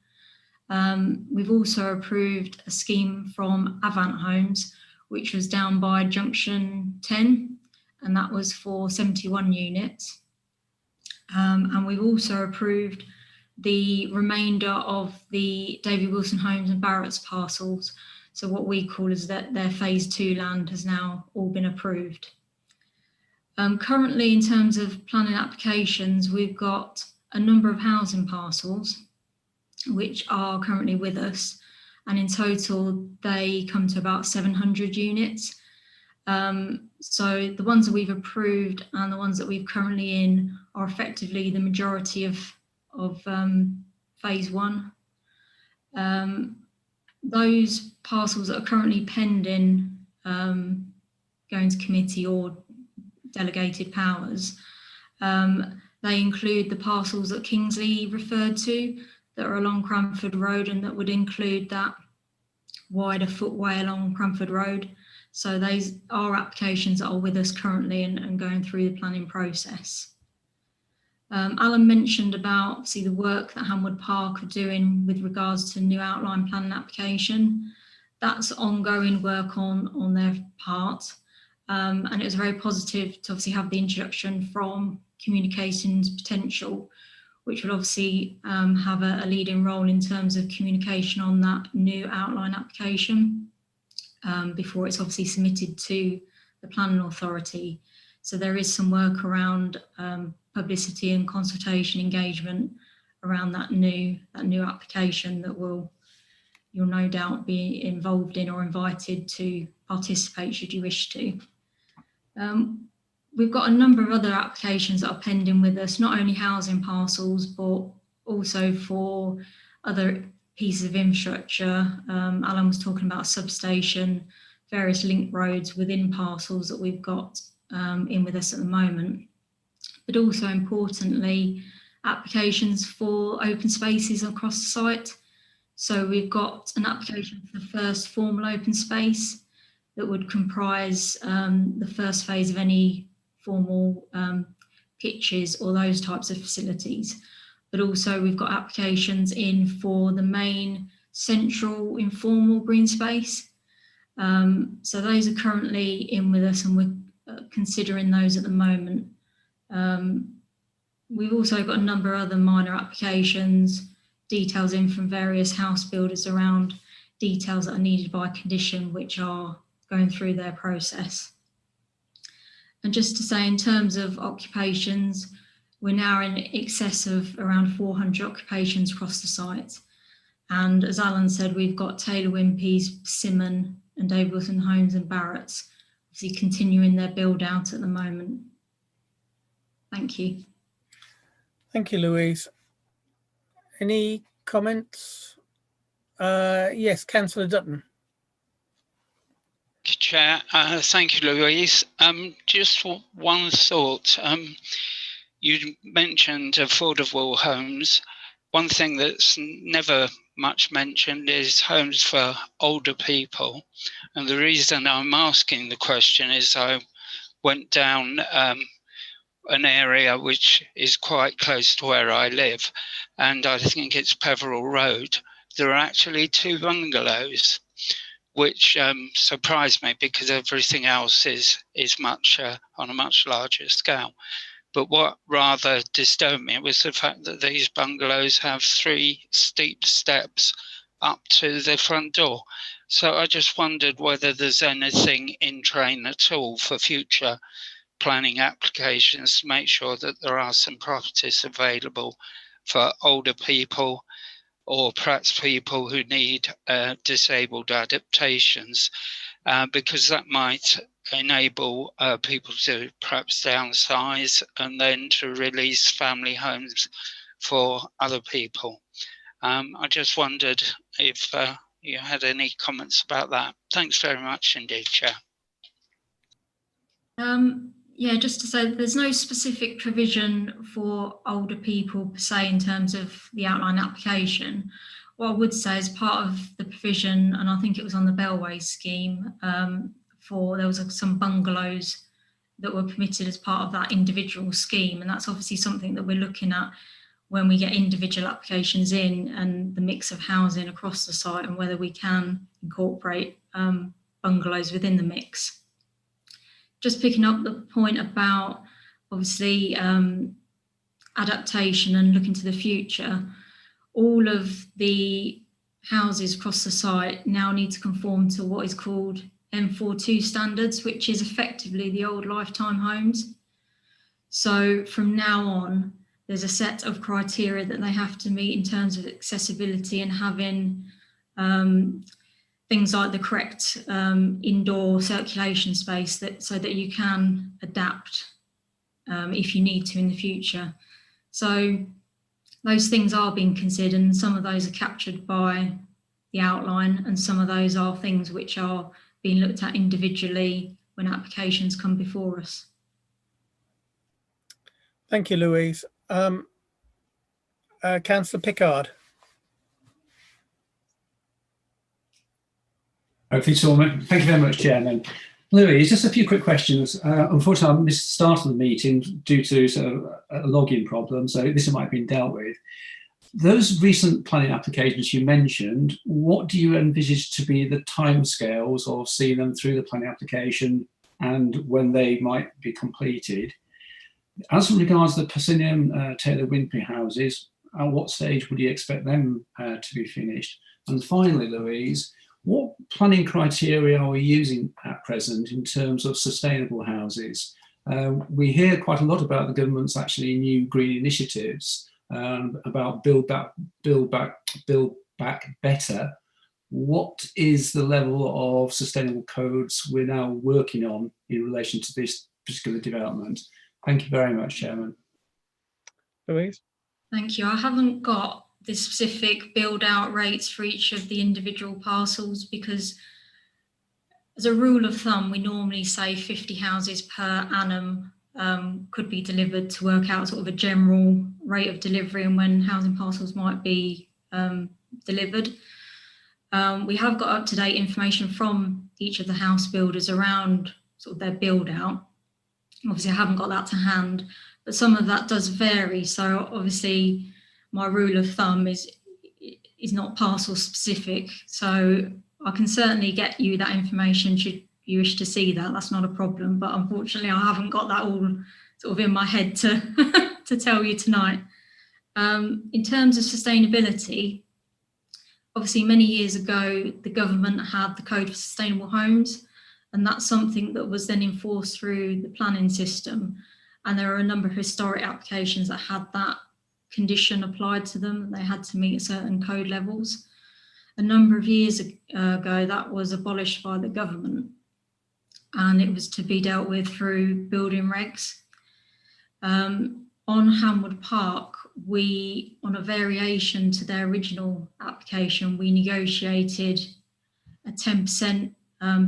Speaker 15: We've also approved a scheme from Avant Homes, which was down by Junction 10, and that was for 71 units. And we've also approved the remainder of the David Wilson Homes and Barrett's parcels. So what we call is that their phase 2 land has now all been approved. Currently, in terms of planning applications, we've got a number of housing parcels which are currently with us, and in total they come to about 700 units. So the ones that we've approved and the ones that we've currently in are effectively the majority of phase 1. Those parcels that are currently pending going to committee or delegated powers, they include the parcels that Kingsley referred to that are along Cranford Road, and that would include that wider footway along Cranford Road. So those are applications that are with us currently and going through the planning process. Alan mentioned about obviously the work that Hanwood Park are doing with regards to new outline planning application. That's ongoing work on their part. And it was very positive to obviously have the introduction from Communications Potential, which will obviously have a leading role in terms of communication on that new outline application before it's obviously submitted to the planning authority. So there is some work around publicity and consultation engagement around that new application that you'll no doubt be involved in or invited to participate should you wish to. We've got a number of other applications that are pending with us, not only housing parcels, but also for other pieces of infrastructure. Alan was talking about substation, various link roads within parcels that we've got in with us at the moment. But also importantly, applications for open spaces across the site. So we've got an application for the first formal open space that would comprise the first phase of any formal pitches or those types of facilities. But also we've got applications in for the main central informal green space. So those are currently in with us and we're considering those at the moment. We've also got a number of other minor applications, details in from various house builders around details that are needed by condition, which are going through their process. And just to say, in terms of occupations, we're now in excess of around 400 occupations across the site. And as Alan said, we've got Taylor Wimpey's, Simon and David Wilson Homes and Barrett's obviously continuing their build out at the moment. Thank you.
Speaker 4: Thank you, Louise. Any comments? Yes, Councillor Dutton.
Speaker 13: Chair, thank you, Louise. Just one thought. You mentioned affordable homes. One thing that's never much mentioned is homes for older people. And the reason I'm asking the question is I went down an area which is quite close to where I live, and I think it's Peveril Road. There are actually 2 bungalows, which surprised me because everything else is much on a much larger scale. But what rather disturbed me was the fact that these bungalows have 3 steep steps up to the front door. So I just wondered whether there's anything in train at all for future planning applications to make sure that there are some properties available for older people or perhaps people who need disabled adaptations, because that might enable people to perhaps downsize and then to release family homes for other people. I just wondered if you had any comments about that. Thanks very much indeed, Chair.
Speaker 15: Yeah, just to say there's no specific provision for older people per se in terms of the outline application. What I would say is part of the provision, and I think it was on the Bellway scheme, there was some bungalows that were permitted as part of that individual scheme, and that's obviously something that we're looking at when we get individual applications in and the mix of housing across the site and whether we can incorporate bungalows within the mix. Just picking up the point about obviously adaptation and looking to the future, all of the houses across the site now need to conform to what is called M42 standards, which is effectively the old lifetime homes. So from now on, there's a set of criteria that they have to meet in terms of accessibility and having things like the correct indoor circulation space so that you can adapt if you need to in the future. So those things are being considered, and some of those are captured by the outline, and some of those are things which are being looked at individually when applications come before us.
Speaker 4: Thank you, Louise. Councillor Pickard.
Speaker 8: Hopefully, thank you very much, Chairman. Louise, just a few quick questions. Unfortunately, I missed the start of the meeting due to sort of a login problem, so this might have been dealt with. Those recent planning applications you mentioned, what do you envisage to be the timescales of seeing them through the planning application and when they might be completed? As regards the Persimmon Taylor Wimpey houses, at what stage would you expect them to be finished? And finally, Louise, what planning criteria are we using at present in terms of sustainable houses? We hear quite a lot about the government's actually new green initiatives, about build back better. What is the level of sustainable codes we're now working on in relation to this particular development? Thank you very much, Chairman.
Speaker 4: Louise?
Speaker 15: Thank you. I haven't got the specific build out rates for each of the individual parcels because as a rule of thumb, we normally say 50 houses per annum could be delivered to work out sort of a general rate of delivery and when housing parcels might be delivered. We have got up-to-date information from each of the house builders around sort of their build out. Obviously, I haven't got that to hand, but some of that does vary. So obviously, my rule of thumb is not parcel specific. So I can certainly get you that information should you wish to see that. That's not a problem. But unfortunately, I haven't got that all sort of in my head to to tell you tonight. In terms of sustainability, obviously many years ago, the government had the Code for Sustainable Homes, and that's something that was then enforced through the planning system. And there are a number of historic applications that had that condition applied to them. They had to meet certain code levels. A number of years ago, that was abolished by the government, and it was to be dealt with through building regs. On Hamwood Park, we, on a variation to their original application, we negotiated a 10%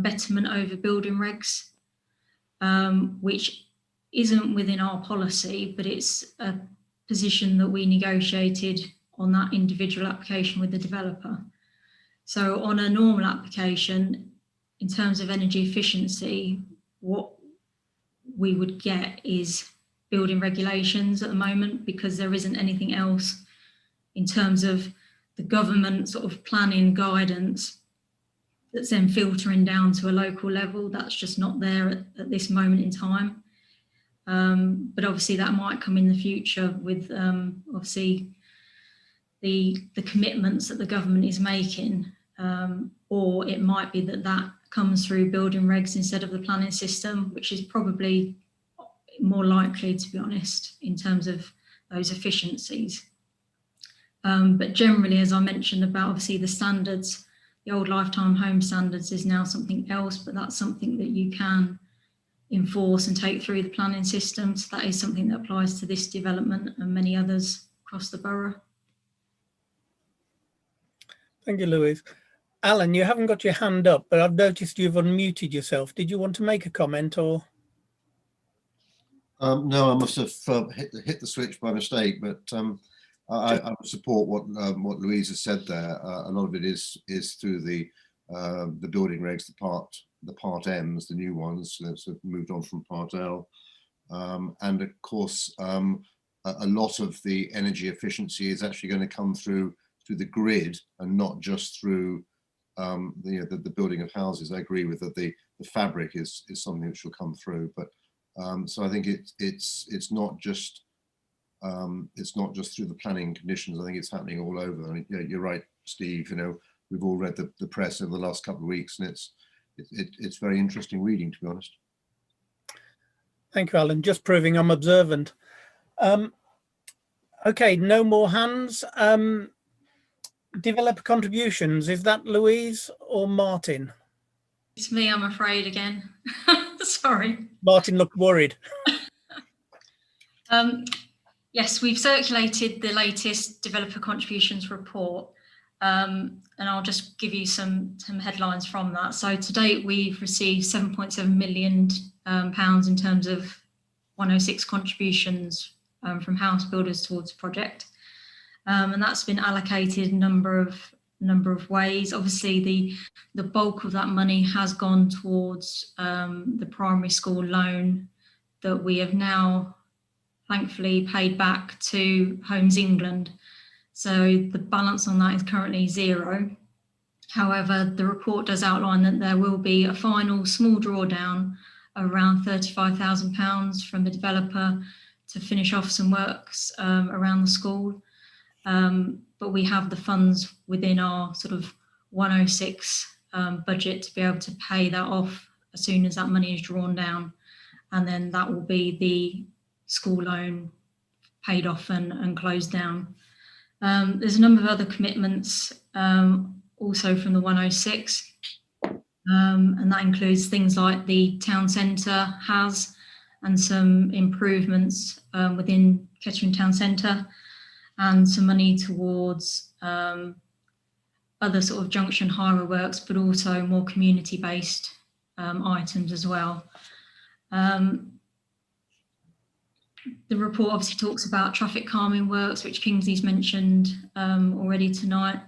Speaker 15: betterment over building regs, which isn't within our policy, but it's a position that we negotiated on that individual application with the developer. So on a normal application, in terms of energy efficiency, what we would get is building regulations at the moment, because there isn't anything else in terms of the government sort of planning guidance that's then filtering down to a local level. That's just not there at this moment in time. But obviously that might come in the future with obviously the commitments that the government is making, or it might be that that comes through building regs instead of the planning system, which is probably more likely, to be honest, in terms of those efficiencies. But generally, as I mentioned about obviously the standards, the old lifetime home standards is now something else, but that's something that you can enforce and take through the planning system. So that is something that applies to this development and many others across the borough.
Speaker 4: Thank you, Louise. Alan, you haven't got your hand up, but I've noticed you've unmuted yourself. Did you want to make a comment or?
Speaker 9: No, I must have hit the switch by mistake, but I would support what Louise has said there. A lot of it is through the building regs, the part M's, the new ones that have moved on from part L, and of course a lot of the energy efficiency is actually going to come through the grid and not just through the building of houses. I agree with that. The fabric is something which will come through, but so I think it's not just through the planning conditions. I think it's happening all over. I mean, yeah, you're right, Steve. You know, we've all read the press over the last couple of weeks, and it's very interesting reading, to be honest.
Speaker 4: Thank you, Alan. Just proving I'm observant. Okay, no more hands. Developer contributions. Is that Louise or Martin?
Speaker 15: It's me, I'm afraid, again. Sorry.
Speaker 4: Martin looked worried.
Speaker 15: Yes, we've circulated the latest developer contributions report, and I'll just give you some headlines from that. So to date, we've received £7.7 million in terms of 106 contributions from house builders towards the project, and that's been allocated a number of ways. Obviously, the bulk of that money has gone towards the primary school loan that we have now thankfully paid back to Homes England. So the balance on that is currently £0. However, the report does outline that there will be a final small drawdown of around £35,000 from the developer to finish off some works around the school. But we have the funds within our sort of 106 budget to be able to pay that off as soon as that money is drawn down. And then that will be the school loan paid off and closed down. There's a number of other commitments also from the 106, and that includes things like the town centre has and some improvements within Kettering town centre, and some money towards other sort of junction highway works, but also more community-based items as well. The report obviously talks about traffic calming works, which Kingsley's mentioned already tonight,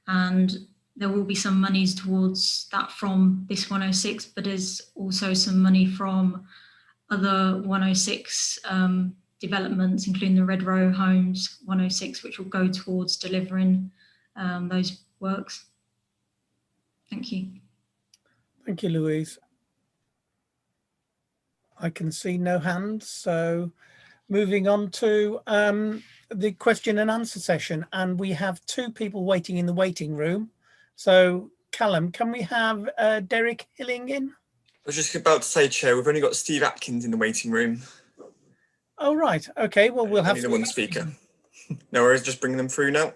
Speaker 15: and there will be some monies towards that from this 106, but there's also some money from other 106 developments, including the Red Row Homes 106, which will go towards delivering those works. Thank you.
Speaker 4: Thank you, Louise. I can see no hands, so moving on to the question and answer session, and we have 2 people waiting in the waiting room. So Callum, can we have Derek Hilling in?
Speaker 1: I was just about to say, Chair, we've only got Steve Atkins in the waiting room.
Speaker 4: Oh, right. Okay, well, we'll have
Speaker 1: only the one speaker. No worries, just bring them through now.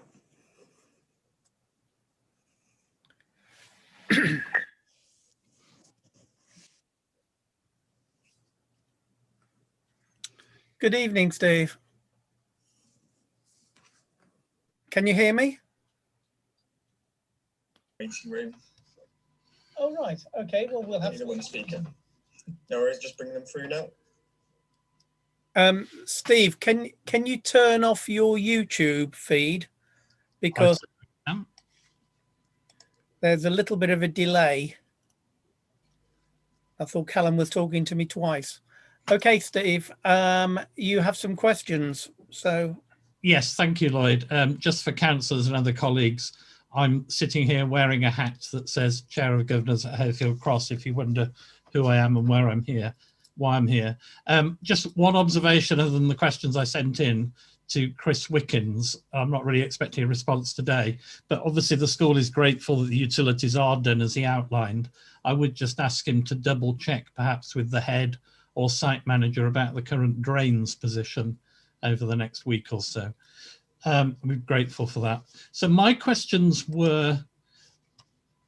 Speaker 4: Good evening, Steve. Can you hear me?
Speaker 1: Waiting room.
Speaker 4: Oh, right. Okay, well, we'll have
Speaker 1: only the one speaker. No worries, just bring them through now.
Speaker 4: Steve, can you turn off your YouTube feed, because there's a little bit of a delay. I thought Callum was talking to me twice. Okay, Steve, you have some questions. So
Speaker 16: yes, thank you, Lloyd. Just for councillors and other colleagues, I'm sitting here wearing a hat that says Chair of Governors at Hayfield Cross, if you wonder who I am and where I'm here. Why I'm here. Just one observation other than the questions I sent in to Chris Wickens. I'm not really expecting a response today, but obviously the school is grateful that the utilities are done as he outlined. I would just ask him to double check perhaps with the head or site manager about the current drains position over the next week or so. We're grateful for that. So my questions were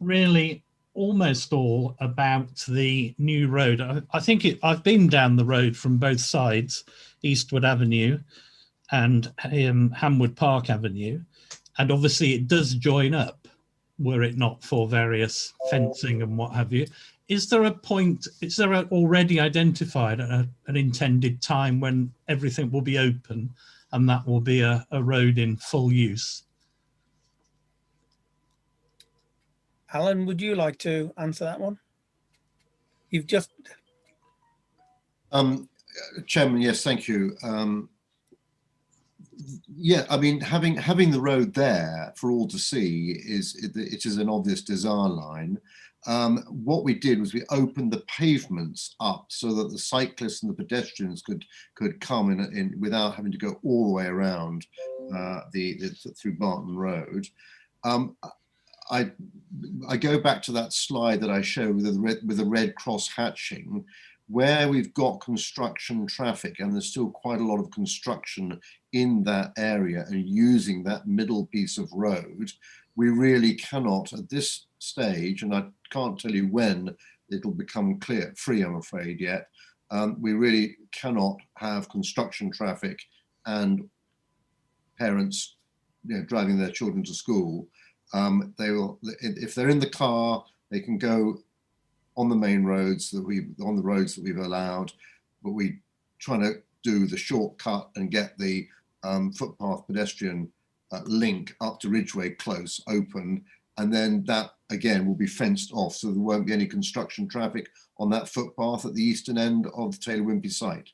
Speaker 16: really almost all about the new road. I think I've been down the road from both sides, Eastwood Avenue and Hamwood Park Avenue, and obviously it does join up were it not for various fencing and what have you. Is there already identified an intended time when everything will be open and that will be a road in full use?
Speaker 4: Alan, would you like to answer that one? You've just...
Speaker 9: Chairman, yes, thank you. Yeah, I mean, having the road there for all to see it is an obvious design line. What we did was we opened the pavements up so that the cyclists and the pedestrians could come in without having to go all the way around through Barton Road. I go back to that slide that I showed with the red cross hatching, where we've got construction traffic, and there's still quite a lot of construction in that area and using that middle piece of road. We really cannot at this stage, and I can't tell you when it'll become free, I'm afraid, yet. We really cannot have construction traffic and parents, driving their children to school. They will, if they're in the car, they can go on the main roads on the roads that we've allowed, but we trying to do the shortcut and get the footpath pedestrian link up to Ridgeway Close open, and then that again will be fenced off, so there won't be any construction traffic on that footpath at the eastern end of the Taylor Wimpey site.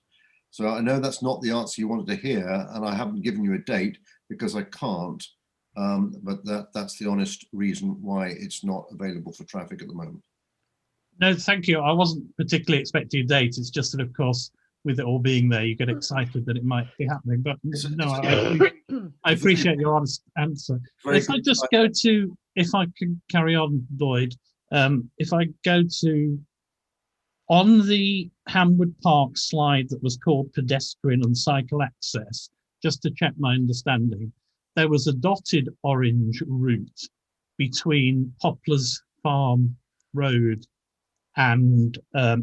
Speaker 9: So I know that's not the answer you wanted to hear, and I haven't given you a date because I can't, but that's the honest reason why it's not available for traffic at the moment.
Speaker 16: No, thank you. I wasn't particularly expecting a date. It's just that, of course, with it all being there, you get excited that it might be happening. But no, I appreciate your honest answer. If I just go to, if I can carry on, Lloyd, if I go to, on the Hamwood Park slide that was called pedestrian and cycle access, just to check my understanding, there was a dotted orange route between Poplars Farm Road and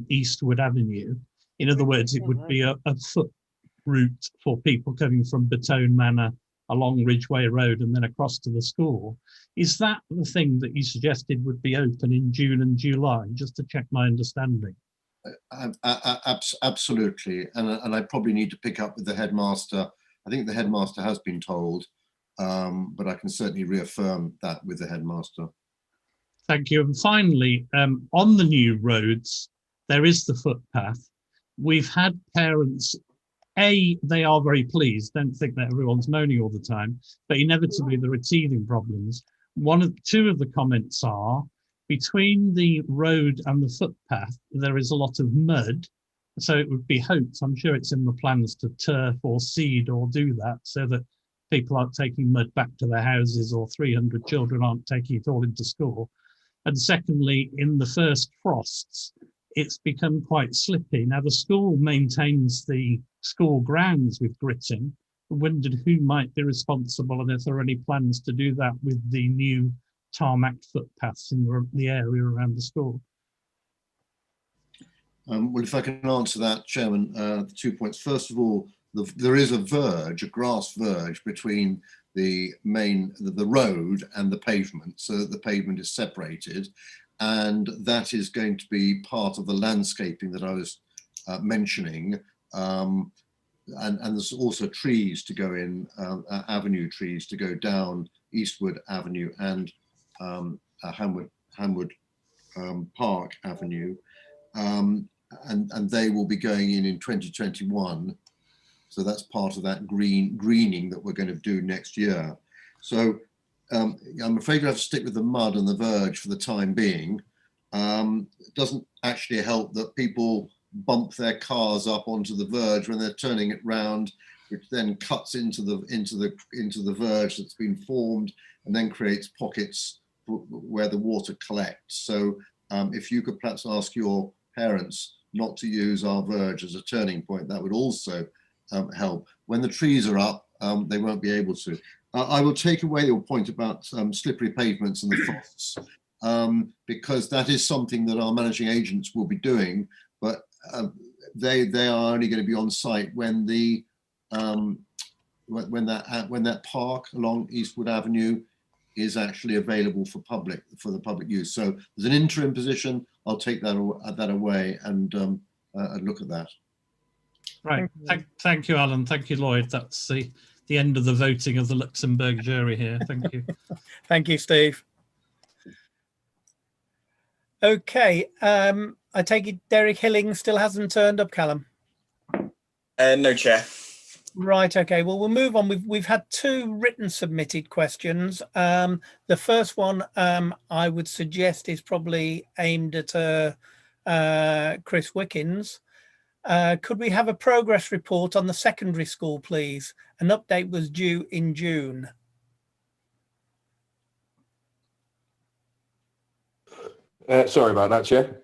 Speaker 16: Eastwood Avenue. In other words, it would be a foot route for people coming from Batone Manor along Ridgeway Road and then across to the school. Is that the thing that you suggested would be open in June and July, just to check my understanding?
Speaker 9: Absolutely, and I probably need to pick up with the headmaster. I think the headmaster has been told but I can certainly reaffirm that with the headmaster.
Speaker 16: Thank you. And finally, on the new roads, there is the footpath. We've had parents, they are very pleased, don't think that everyone's moaning all the time, but inevitably there are teething problems. Two of the comments are, between the road and the footpath, there is a lot of mud. So it would be hoped, I'm sure it's in the plans, to turf or seed or do that so that people aren't taking mud back to their houses, or 300 children aren't taking it all into school. And secondly, in the first frosts, it's become quite slippy. Now, the school maintains the school grounds with gritting. I wondered who might be responsible and if there are any plans to do that with the new tarmac footpaths in the area around the school.
Speaker 9: Well, if I can answer that, Chairman, 2 points. First of all, there is a verge, a grass verge between the road and the pavement, so that the pavement is separated, and that is going to be part of the landscaping that I was mentioning. And there's also trees to go in, avenue trees to go down Eastwood Avenue and Hamwood Park Avenue. And they will be going in 2021. So that's part of that greening that we're going to do next year. So I'm afraid we have to stick with the mud and the verge for the time being. It doesn't actually help that people bump their cars up onto the verge when they're turning it round, which then cuts into the verge that's been formed and then creates pockets where the water collects. So if you could perhaps ask your parents not to use our verge as a turning point, that would also help. When the trees are up, they won't be able to. I will take away your point about slippery pavements and the frosts, because that is something that our managing agents will be doing, but they are only going to be on site when that park along Eastwood Avenue is actually available for the public use. So there's an interim position. I'll take that away and look at that.
Speaker 16: Right. Thank you, Alan. Thank you, Lloyd. That's the end of the voting of the Luxembourg jury here. Thank you.
Speaker 4: Thank you, Steve. Okay. I take it Derek Hilling still hasn't turned up, Callum?
Speaker 1: No, Chair.
Speaker 4: Right, okay, well, we'll move on. We've had two written submitted questions. The first one I would suggest is probably aimed at Chris Wickens. Could we have a progress report on the secondary school, please? An update was due in June.
Speaker 14: Sorry about that, Chair.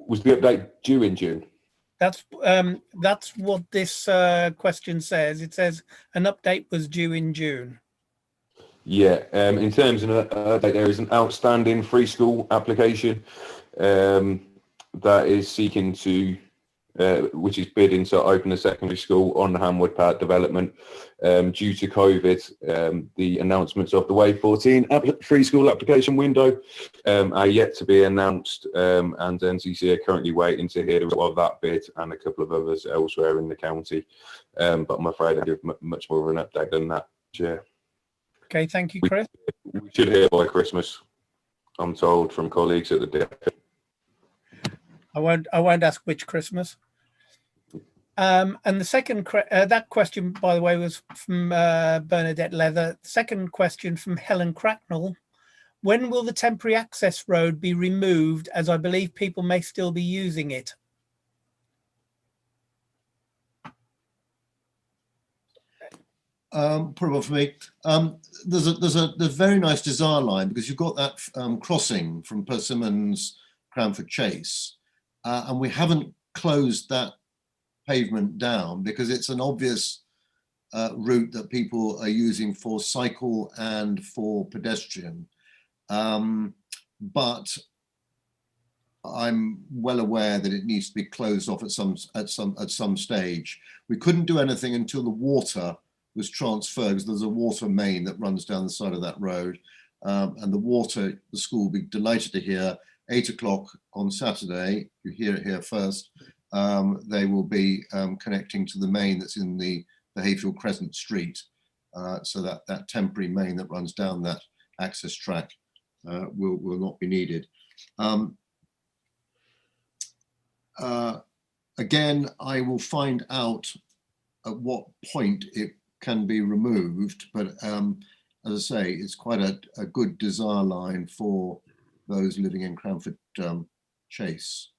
Speaker 14: Was the update due in June?
Speaker 4: That's what this question says. It says an update was due in June.
Speaker 14: Yeah, in terms of an update, there is an outstanding free school application that is seeking to, which is bidding to open a secondary school on the Hamwood Park development. Due to COVID, the announcements of the Wave 14 free school application window are yet to be announced, and NCC are currently waiting to hear the result of that bid and a couple of others elsewhere in the county. But I'm afraid I give much more of an update than that, Chair.
Speaker 4: Okay, thank you, Chris.
Speaker 14: We should hear by Christmas, I'm told from colleagues at the DFE.
Speaker 4: I won't ask which Christmas. And the second that question, by the way, was from Bernadette Leather. Second question from Helen Cracknell. When will the temporary access road be removed, as I believe people may still be using it?
Speaker 9: Probably for me. There's a very nice design line, because you've got that crossing from Persimmons, Cranford Chase, and we haven't closed that pavement down because it's an obvious route that people are using for cycle and for pedestrian. But I'm well aware that it needs to be closed off at some stage. We couldn't do anything until the water was transferred, because there's a water main that runs down the side of that road, and the school will be delighted to hear 8 o'clock on Saturday. You hear it here first. They will be connecting to the main that's in the Hayfield Crescent Street, so that temporary main that runs down that access track will not be needed. Again, I will find out at what point it can be removed, but as I say, it's quite a good desire line for those living in Cranford Chase.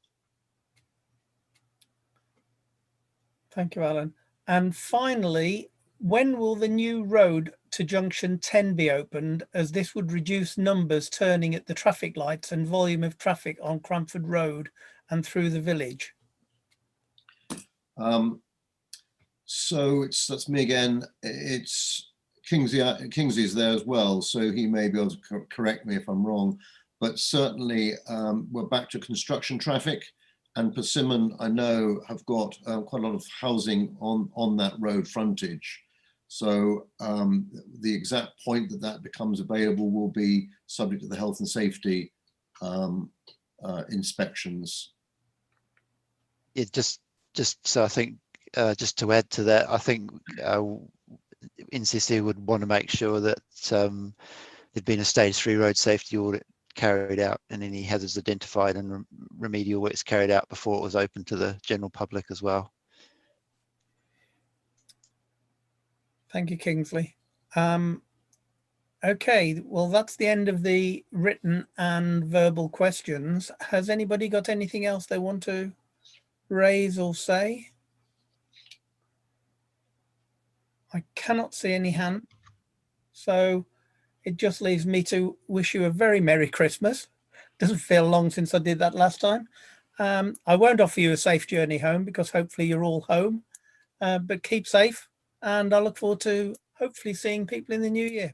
Speaker 4: Thank you, Alan. And finally, when will the new road to junction 10 be opened, as this would reduce numbers turning at the traffic lights and volume of traffic on Cranford Road and through the village?
Speaker 9: So that's me again. It's Kingsley's there as well, so he may be able to correct me if I'm wrong. But certainly we're back to construction traffic, and Persimmon, I know, have got quite a lot of housing on that road frontage. So the exact point that becomes available will be subject to the health and safety inspections.
Speaker 12: Yeah, just so I think, just to add to that, I think NCC would want to make sure that there'd been a stage 3 road safety audit carried out and any hazards identified and remedial works carried out before it was open to the general public as well.
Speaker 4: Thank you, Kingsley. Okay, well, that's the end of the written and verbal questions. Has anybody got anything else they want to raise or say? I cannot see any hand. So it just leaves me to wish you a very Merry Christmas. Doesn't feel long since I did that last time. I won't offer you a safe journey home because hopefully you're all home, but keep safe, and I look forward to hopefully seeing people in the new year.